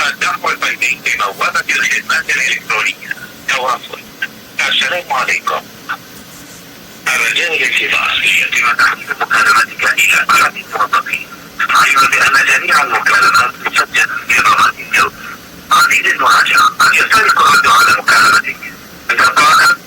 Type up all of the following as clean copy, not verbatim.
الدعم الفني لبوابة الخدمات الإلكترونية. تواصل. السلام عليكم. الرجاء الانتظار يتم تحويل مكالمتك إلى أحد الموظفين. علما بأن جميع المكالمات تسجل في ضمان الجو. عزيزي المراجع، قد يختلف الرد على مكالمتك. تقاعد.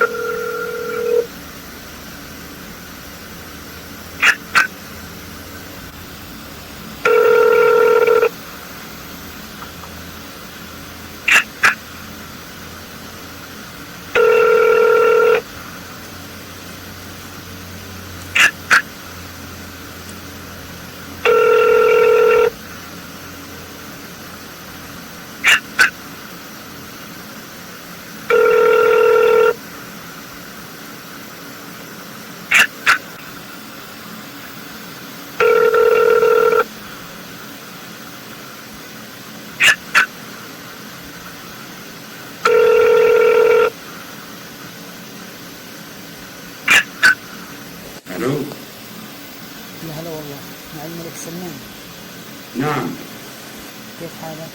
الو. يا هلا والله، مع الملك سلمان. نعم. كيف حالك؟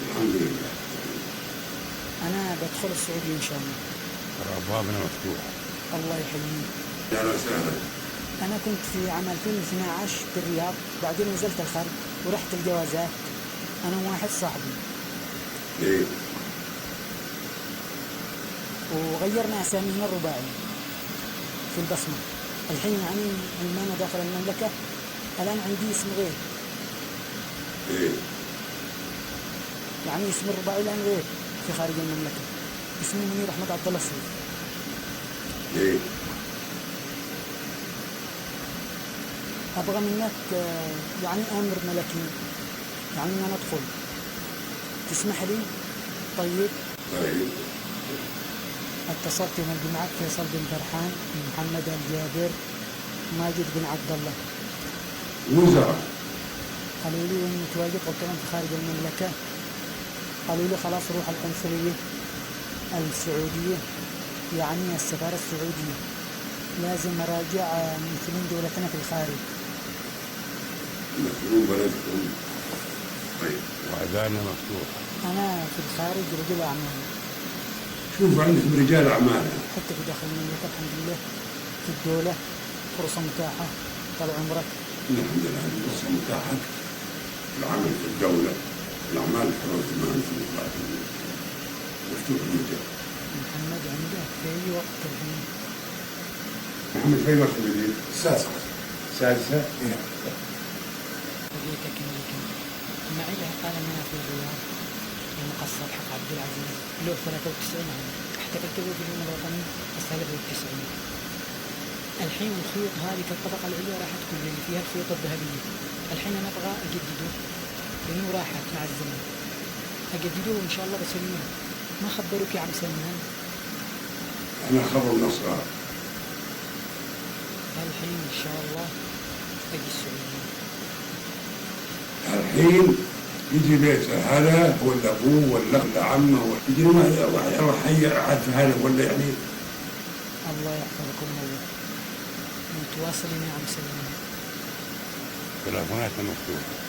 الحمد لله. أنا بدخل السعودية إن شاء الله. أبوابنا مفتوحة. الله يحييك. أهلا وسهلا. أنا كنت في عام 2012 بالرياض، بعدين نزلت الخرج ورحت الجوازات أنا وواحد صاحبي، إيه. وغيرنا أسامينا الرباعي في البصمة. الحين يعني عندما أنا داخل المملكة الآن عندي اسم غير، إيه. يعني اسم الرباعي الآن غير في خارج المملكة، اسمي منير أحمد عبد الله السيد. إيه. أبغى منك يعني أمر ملكي، يعني أن ندخل، تسمح لي؟ طيب. طيب. اتصلت من معك فيصل بن فرحان، محمد الجابر، ماجد بن عبد الله. وزراء. قالوا لي وين متواجد؟ قلت لهم في خارج المملكة. قالوا لي خلاص روح القنصلية السعودية، يعني السفارة السعودية، لازم أراجع ممثلين دولتنا في الخارج. مسؤول بلدكم. طيب. وأذاننا مفتوح. أنا في الخارج رجل أعمال. شوف عندكم رجال أعمال. حتى في داخل المملكة الحمد لله في الدولة فرصة متاحة. طال عمرك. الحمد لله فرصة متاحة. العمل في الدولة، الأعمال الحرة ما أنتم مطلعين. مفتوح المجال. محمد عندك في أي وقت الحين؟ محمد في وقت جديد؟ السادسة. السادسة؟ نعم. لقيتك ملكا. معي قال هنا في الرياض المقصر حق عبد العزيز له 93 عام، احتفلت به في اليوم الوطني السابع والتسعين. الحين الخيوط هذه في الطبقة العليا راح تكون اللي فيها الخيوط الذهبية، الحين أنا أبغى أجدده لأنه راحت مع الزمن، أجدده إن شاء الله بسلمه. ما خبروك يا عم سلمان؟ أنا خبر نصران. الحين إن شاء الله أجي السعودية. الحين يجي بيت هذا ولا أبوه ولا عمه يجي ما يروح يعرف هذا ولا يعني. الله يحفظكم الله. متواصلين يا عم سلمان. تلفوناتنا مفتوحة.